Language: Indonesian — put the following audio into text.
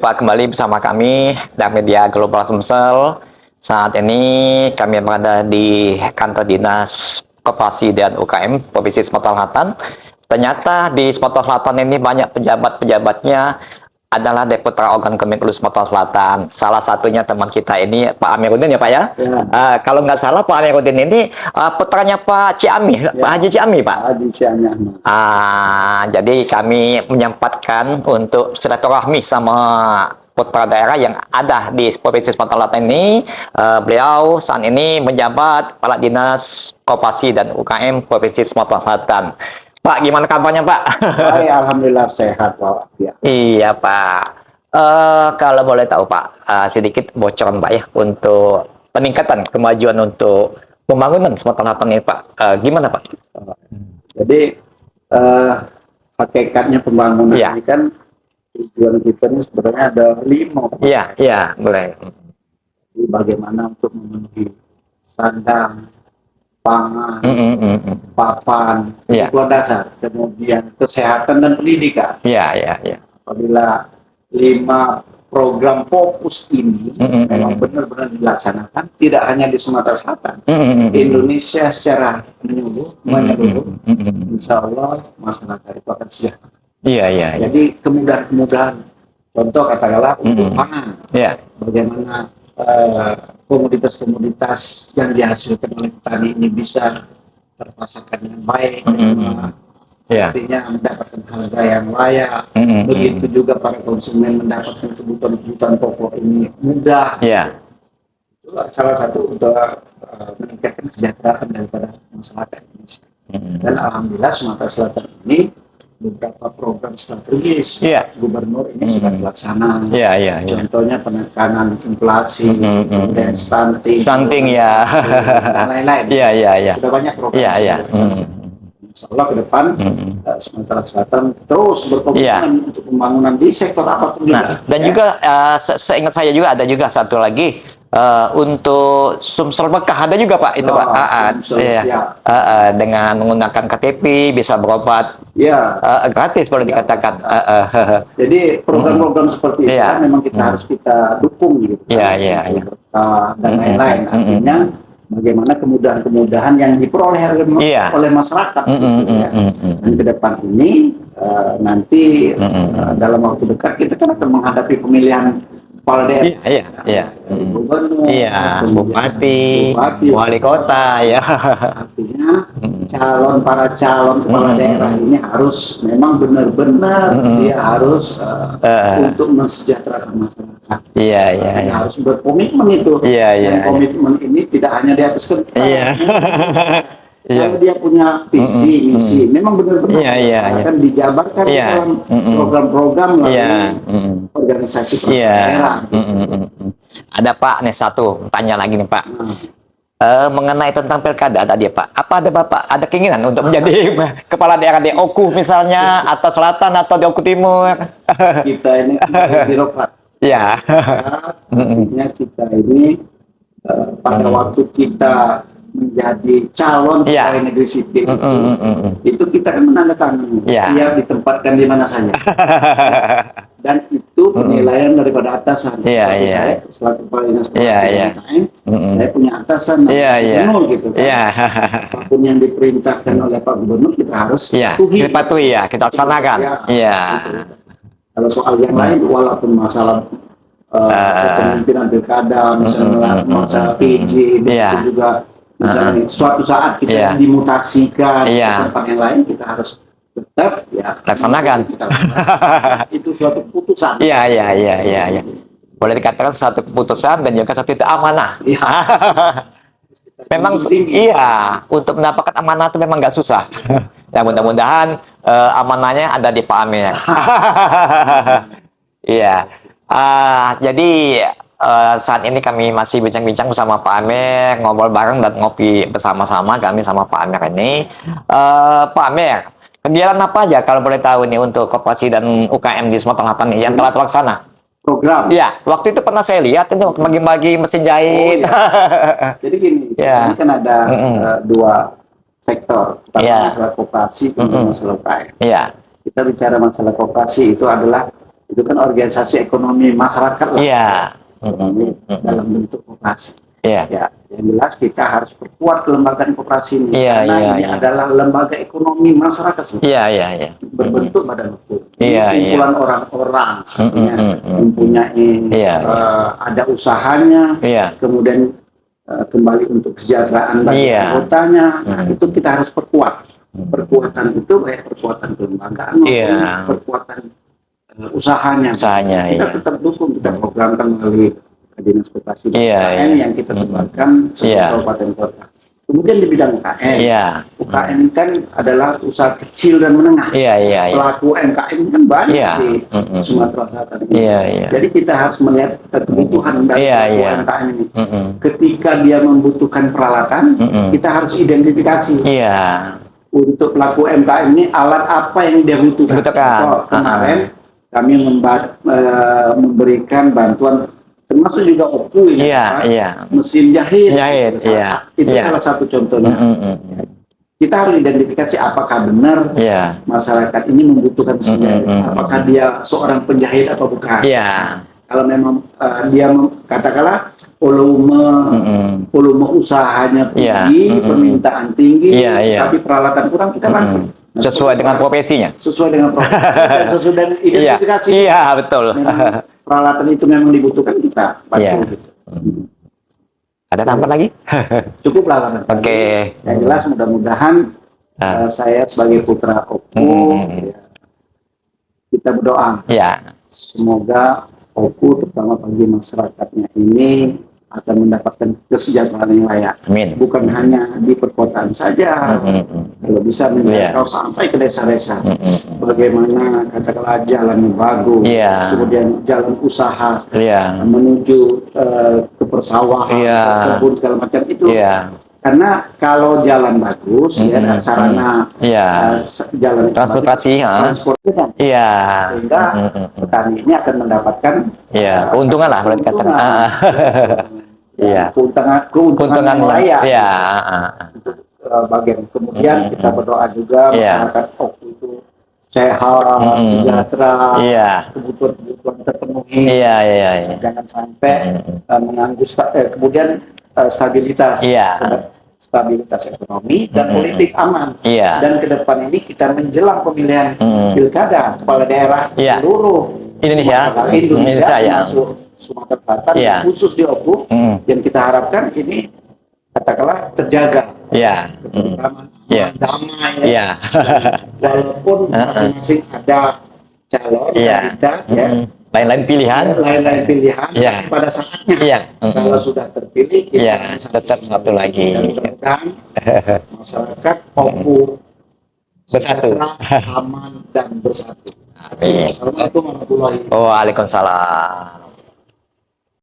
Jumpa kembali bersama kami dari Media Global Sumsel. Saat ini kami berada di kantor dinas Koperasi dan UKM Provinsi Sumatera Selatan. Ternyata di Sumatera Selatan ini banyak pejabat-pejabatnya adalah Deputra Organ Kemenlu Sumatera Selatan. Salah satunya teman kita ini Pak Amiruddin ya Pak ya. Ya. Kalau nggak salah Pak Amiruddin ini putranya Pak Ciami, Ya. Pak Haji Ciami Pak. Haji Ciami Ahmad. Jadi kami menyempatkan untuk silaturahmi sama putra daerah yang ada di Provinsi Sumatera Selatan ini. Beliau saat ini menjabat Kepala Dinas Koperasi dan UKM Provinsi Sumatera Selatan. Pak, gimana kabarnya Pak? Baik, alhamdulillah sehat Pak. Ya. Iya Pak. Kalau boleh tahu Pak, sedikit bocoran Pak ya untuk peningkatan kemajuan untuk pembangunan Sumatera Selatan ini Pak. Gimana Pak? Jadi hakikatnya pembangunan Ya. ini kan tujuan kita ini sebenarnya ada 5. Iya, iya, boleh. Jadi bagaimana untuk memenuhi sandang, pangan, papan, Iya. kebutuhan dasar, kemudian kesehatan dan pendidikan. Iya, iya, iya. Apabila 5 program fokus ini memang benar-benar dilaksanakan, tidak hanya di Sumatera Selatan, Indonesia secara menyeluruh, insya Allah masyarakat itu akan sejahtera. Iya, iya. Jadi kemudahan-kemudahan, contoh katakanlah untuk pangan, Iya. bagaimana komoditas-komoditas yang dihasilkan oleh petani ini bisa terpasarkan dengan baik, artinya mendapatkan harga yang layak. Begitu juga para konsumen mendapatkan kebutuhan-kebutuhan pokok ini mudah. Itu salah satu untuk meningkatkan kesejahteraan daripada masyarakat Indonesia. Dan alhamdulillah Sumatera Selatan ini beberapa program strategis gubernur ini sudah dilaksana. Contohnya penekanan inflasi, kemudian stunting, dan lain-lain. Sudah banyak program. Insya Allah ke depan Sumatera Selatan terus berkomitmen untuk pembangunan di sektor apapun juga. Dan juga seingat saya juga ada juga satu lagi untuk Sumsel Bekah ada juga Pak itu Pak. Dengan menggunakan KTP bisa berobat gratis boleh dikatakan. Jadi program-program seperti itu memang kita harus kita dukung gitu. Dan lain-lain. Artinya bagaimana kemudahan-kemudahan yang diperoleh oleh masyarakat. Dan ke depan ini nanti dalam waktu dekat kita kan akan menghadapi pemilihan kepala daerah, gubernur, bupati, wali kota, Artinya para calon kepala daerah ini harus memang benar-benar dia harus untuk mensejahterakan masyarakat. Harus berkomitmen itu. Dan komitmen ini tidak hanya di atas kertas. Kalau dia punya visi, misi, memang benar-benar akan dijabarkan dalam program-program melalui organisasi daerah. Ada Pak nih satu tanya lagi nih Pak. Mengenai tentang pilkada tadi Pak, apa ada Bapak ada keinginan untuk menjadi kepala daerah di Oku misalnya, atau Selatan atau di Oku Timur? Kita ini birokrat. Artinya kita ini pada waktu kita menjadi calon pegawai negeri sipil itu kita kan menandatangani siap ditempatkan di mana saja. Dan itu penilaian daripada atasan. Saya selaku kepala dinas UKM, saya punya atasan gubernur gitu kan. Apapun yang diperintahkan oleh Pak Gubernur kita harus patuhi kita laksanakan. Kalau soal yang lain walaupun masalah kepemimpinan pilkada, misalnya masalah PJ, itu juga misalnya suatu saat kita dimutasikan ke tempat yang lain, kita harus tetap laksanakan. Itu suatu keputusan. Boleh dikatakan satu keputusan dan juga satu itu amanah. Memang untuk mendapatkan amanah itu memang nggak susah. Ya mudah-mudahan amanahnya ada di Pak Amir. Jadi saat ini kami masih bincang-bincang bersama Pak Amir, ngobrol bareng dan ngopi bersama-sama kami sama Pak Amir ini. Pak Amir, kegiatan apa aja kalau boleh tahu nih untuk koperasi dan UKM di Sumatera Selatan yang telah terlaksana? Program. Waktu itu pernah saya lihat itu waktu bagi-bagi mesin jahit. Jadi gini, ini kan ada 2 sektor, pertama masalah koperasi, kemudian masalah UKM. Kita bicara masalah koperasi itu adalah itu kan organisasi ekonomi masyarakat lah. Iya. Ekonomi dalam bentuk koperasi. Iya. Ya, yang jelas kita harus perkuat kelembagaan koperasi ini, Iya, karena iya, ini iya. adalah lembaga ekonomi masyarakat Iya, iya, iya. berbentuk badan hukum. Iya, Ini kumpulan iya. orang-orang artinya mempunyai Iya, iya. ada usahanya, Iya. kemudian kembali untuk kesejahteraan bagi Iya. anggotanya. Nah, itu kita harus perkuat. Perkuatan itu baik perkuatan kelembagaan maupun Iya. perkuatan usahanya. Usahanya, Kita iya. tetap dukung, kita programkan melalui Dinas Koperasi Iya, UKM iya. yang kita sebarkan seluruh Iya. kabupaten kota. Kemudian di bidang UKM, Iya. UKM kan adalah usaha kecil dan menengah. Iya, iya, iya. Pelaku UMKM kan banyak Iya. di Sumatera Selatan ini. Iya, iya. Jadi kita harus melihat kebutuhan dari Iya, pelaku iya. UMKM ini. Ketika dia membutuhkan peralatan, kita harus identifikasi. Iya. Untuk pelaku UMKM ini alat apa yang dia butuhkan. Contoh, kemarin kami memberikan bantuan termasuk juga OKU ini, Iya, iya. mesin jahit. Itu iya. salah satu contohnya. Kita harus identifikasi apakah benar masyarakat ini membutuhkan mesin jahit, apakah dia seorang penjahit atau bukan. Iya. Kalau memang dia katakanlah volume usahanya tinggi, permintaan tinggi, tapi peralatan kurang, kita bantu. Sesuai dengan profesinya. Sesuai dengan profesi, sesuai dengan identifikasi. Iya, betul. Memang peralatan itu memang dibutuhkan, kita bantu. Gitu. Ada tambahan lagi? Cukup lah. Oke. Yang jelas mudah-mudahan saya sebagai putra OKU, kita berdoa. Semoga OKU terutama bagi masyarakatnya ini akan mendapatkan kesejahteraan yang layak. Amin. Bukan hanya di perkotaan saja, kalau bisa menjangkau sampai ke desa-desa. Bagaimana katakanlah jalan yang bagus, kemudian jalan usaha menuju ke persawahan, kebun segala macam itu. Karena kalau jalan bagus, sarana jalan transportasi, transportnya, sehingga petani ini akan mendapatkan keuntungan lah, boleh dikatakan. Keuntungan yang layak. Untuk bagian kemudian kita berdoa juga masyarakat OKU itu sehat, sejahtera, kebutuhan terpenuhi, jangan sampai mengganggu kemudian stabilitas ekonomi dan politik aman. Dan ke depan ini kita menjelang pemilihan pilkada kepala daerah seluruh Indonesia termasuk Sumatera Selatan, khusus di OKU, yang kita harapkan ini katakanlah terjaga, damai, walaupun masing-masing ada calon kandidat, lain-lain pilihan, pada saatnya kalau sudah terpilih kita tetap satu lagi. Dan masyarakat OKU bersatu, aman dan bersatu. Assalamualaikum warahmatullahi wabarakatuh. Waalaikumsalam.